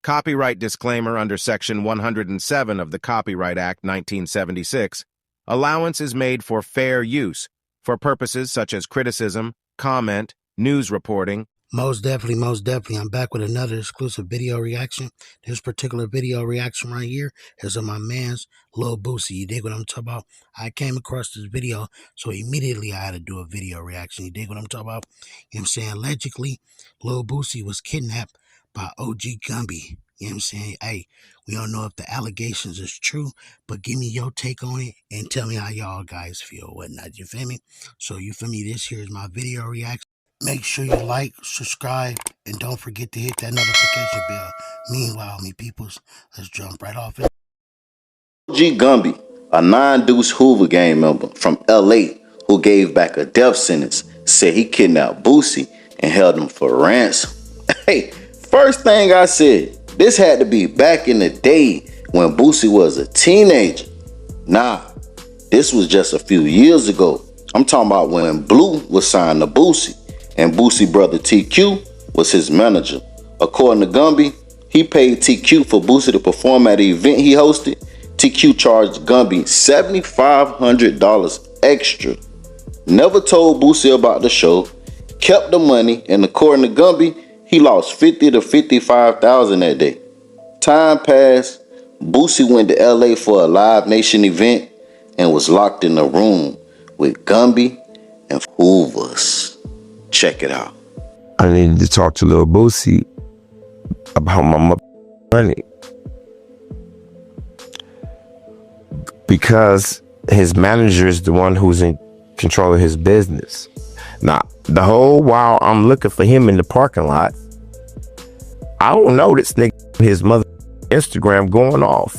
Copyright disclaimer under Section 107 of the Copyright Act 1976. Allowance is made for fair use, for purposes such as criticism, comment, news reporting. Most definitely. I'm back with another exclusive video reaction. This particular video reaction right here is of my man's Lil Boosie. You dig what I'm talking about? I came across this video, so immediately I had to do a video reaction. You dig what I'm talking about? You know what I'm saying? Allegedly, Lil Boosie was kidnapped by OG Gumby. You know what I'm saying? Hey, we don't know if the allegations is true, but give me your take on it and tell me how y'all guys feel or whatnot. You feel me? So you feel me? This here is my video reaction. Make sure you like, subscribe, and don't forget to hit that notification bell. Meanwhile, me peoples, let's jump right off in. OG Gumby, a non-Deuce Hoover gang member from LA who gave back a death sentence, said he kidnapped Boosie and held him for ransom. Hey, first thing I said, this had to be back in the day when Boosie was a teenager. Nah, this was just a few years ago. I'm talking about when Blue was signed to Boosie and Boosie brother TQ was his manager. According to Gumby, he paid TQ for Boosie to perform at the event he hosted. TQ charged Gumby $7,500 extra. Never told Boosie about the show, kept the money, and according to Gumby, he lost $50,000 to $55,000 that day. Time passed. Boosie went to LA for a Live Nation event and was locked in a room with Gumby and Hoovers. Check it out. I needed to talk to Lil Boosie about my money because his manager is the one who's in control of his business. Now, the whole while I'm looking for him in the parking lot, I don't know this nigga, his mother Instagram going off.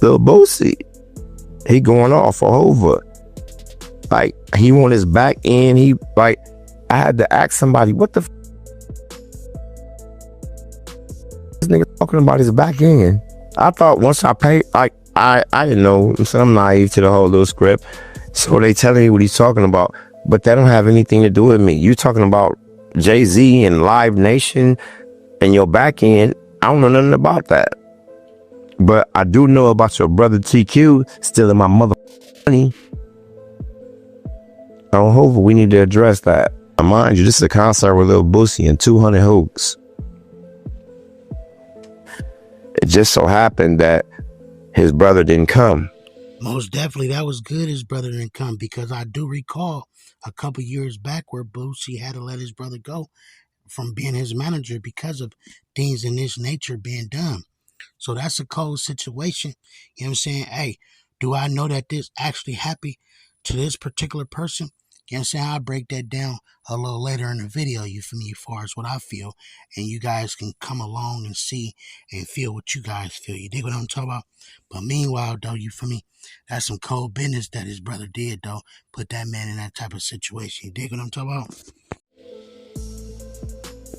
Lil Boosie, he going off over. Like, he want his back end. He, like, I had to ask somebody, what the f this nigga talking about his back end? I thought once I paid, like, I didn't know. So I'm naive to the whole little script. So they telling me what he's talking about, but that don't have anything to do with me. You talking about Jay-Z and Live Nation and your back end. I don't know nothing about that. But I do know about your brother TQ stealing my mother money. On Hoover, we need to address that. Mind you, this is a concert with Lil Boosie and 200 hooks. It just so happened that his brother didn't come. Most definitely, that was good his brother didn't come, because I do recall a couple years back where Boosie had to let his brother go from being his manager because of things in this nature being done. So that's a cold situation. You know what I'm saying? Hey, do I know that this actually happened to this particular person? You know what I'm saying? I'll break that down a little later in the video, you feel me, as far as what I feel. And you guys can come along and see and feel what you guys feel. You dig what I'm talking about? But meanwhile, though, you feel me? That's some cold business that his brother did, though. Put that man in that type of situation. You dig what I'm talking about?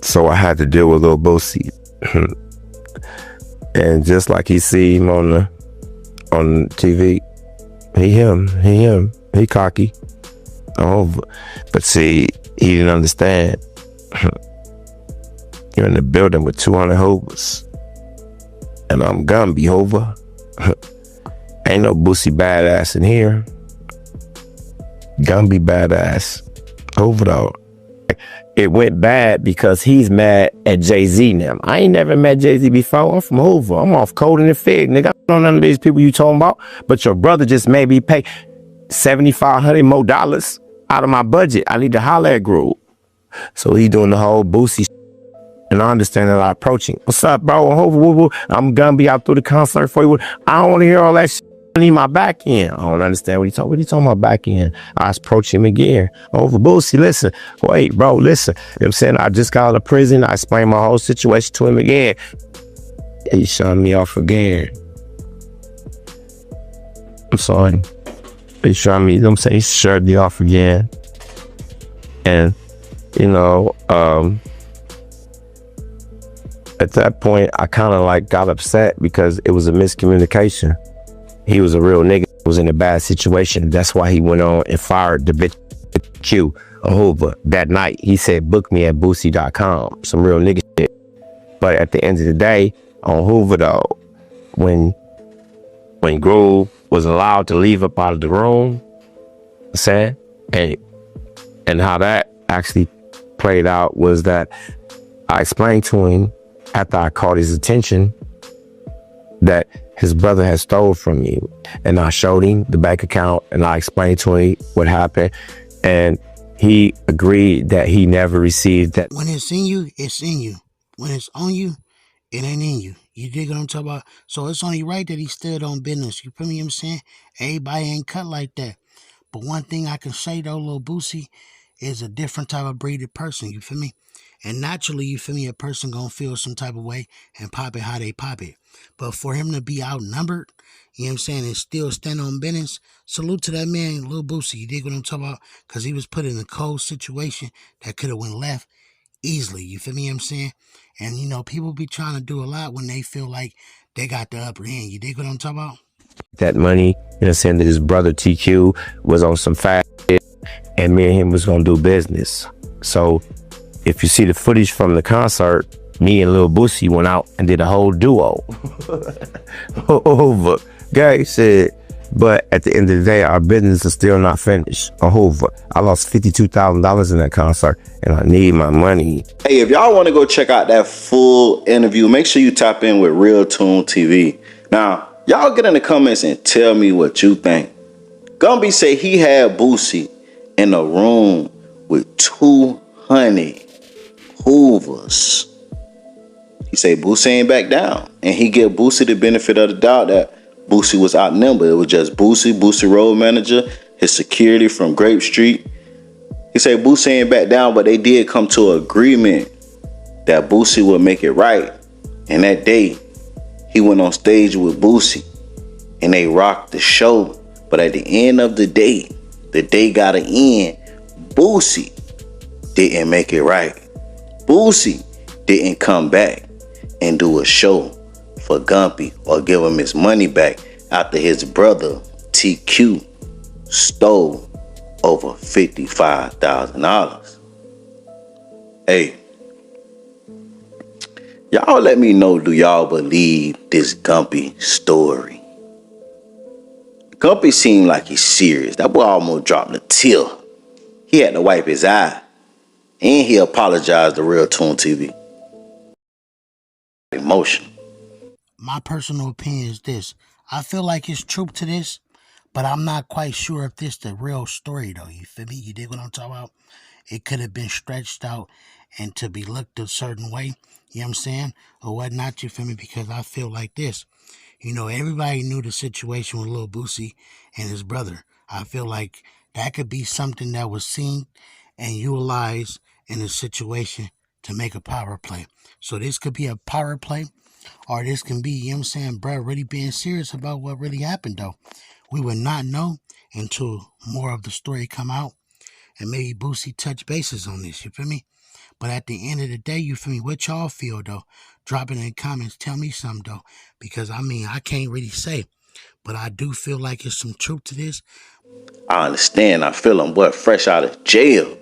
So I had to deal with Lil Boosie. And just like he see him on TV, he cocky. Oh, but see, he didn't understand. You're in the building with 200 Hoovers, and I'm Gumby Hoover. Ain't no Boosie badass in here. Gumby badass. Hoover though. It went bad because he's mad at Jay-Z now. I ain't never met Jay-Z before. I'm from Hoover. I'm off Cold and the Fig, nigga. I don't know none of these people you talking about, but your brother just made me pay $7,500 more dollars out of my budget. I need to holler at Groove. So he doing the whole Boosie and I understand that I approach him. What's up, bro? I'm Gumby. I threw the concert for you. I don't want to hear all that shit. I need my back end. I don't understand what he talking about back end. I approach him again. Over Boosie, listen. Wait, bro, listen. You know what I'm saying? I just got out of prison. I explained my whole situation to him again. He shut me off again. I'm sorry. He shot me, you know what I'm saying? He shut me off again. And, you know, at that point, I kind of like got upset because it was a miscommunication. He was a real nigga, was in a bad situation. That's why he went on and fired the bitch Q Hoover that night. He said, book me at Boosie.com. Some real nigga shit. But at the end of the day, on Hoover though, when Groove was allowed to leave up out of the room, saying, and how that actually played out was that I explained to him after I caught his attention that his brother had stole from you, and I showed him the bank account and I explained to him what happened, and he agreed that he never received that. When it's in you, it's in you. When it's on you, it ain't in you. You dig what I'm talking about? So it's only right that he stood on business. You feel me? What I'm saying? Everybody ain't cut like that. But one thing I can say though, Lil Boosie is a different type of breeded person. You feel me? And naturally, you feel me, a person gonna feel some type of way and pop it how they pop it. But for him to be outnumbered, you know what I'm saying, and still stand on business, salute to that man, Lil Boosie. You dig what I'm talking about? Because he was put in a cold situation that could have went left easily. You feel me what I'm saying? And, you know, people be trying to do a lot when they feel like they got the upper hand. You dig what I'm talking about? That money, you know what I'm saying, that his brother TQ was on some fat shit, and me and him was gonna do business. So if you see the footage from the concert, me and Lil Boosie went out and did a whole duo. Hoover. Guy said, but at the end of the day, our business is still not finished. Hoover. I lost $52,000 in that concert, and I need my money. Hey, if y'all want to go check out that full interview, make sure you tap in with Real Tune TV. Now, y'all get in the comments and tell me what you think. Gumby say he had Boosie in a room with 200 Hoovers. He say Boosie ain't back down, and he give Boosie the benefit of the doubt that Boosie was outnumbered. It was just Boosie road manager, his security from Grape Street. He say Boosie ain't back down, but they did come to an agreement that Boosie would make it right. And that day, he went on stage with Boosie, and they rocked the show. But at the end of the day got an end. Boosie didn't make it right. Boosie didn't come back and do a show for Gumby or give him his money back after his brother TQ stole over $55,000. Hey, y'all let me know, do y'all believe this Gumby story? Gumby seemed like he's serious. That boy almost dropped a tear. He had to wipe his eye. And he apologized to Real Tune TV. Emotion. My personal opinion is this. I feel like it's truth to this, but I'm not quite sure if this the real story though. You feel me? You dig what I'm talking about? It could have been stretched out and to be looked a certain way. You know what I'm saying? Or whatnot, you feel me? Because I feel like this. You know, everybody knew the situation with Lil Boosie and his brother. I feel like that could be something that was seen and utilized in a situation to make a power play. So this could be a power play, or this can be, you know what I'm saying, bro, really being serious about what really happened though. We would not know until more of the story come out and maybe Boosie touch bases on this, you feel me? But at the end of the day, you feel me, what y'all feel though? Drop it in the comments, tell me something though. Because I mean, I can't really say, but I do feel like there's some truth to this. I understand, I feel him, but fresh out of jail.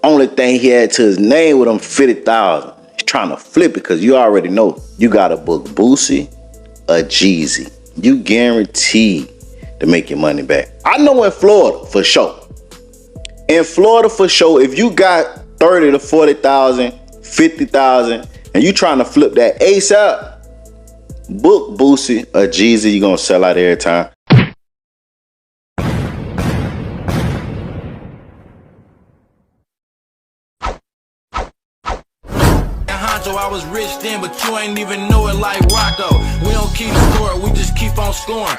Only thing he had to his name with him 50,000. He's trying to flip it because you already know you got to book Boosie or Jeezy. You guaranteed to make your money back. I know in Florida for sure. In Florida for sure, if you got 30 to 40,000, 50,000, and you trying to flip that ASAP, book Boosie or Jeezy. You're gonna sell out every time. I was rich then, but you ain't even know it like Rocco. We don't keep score, we just keep on scoring.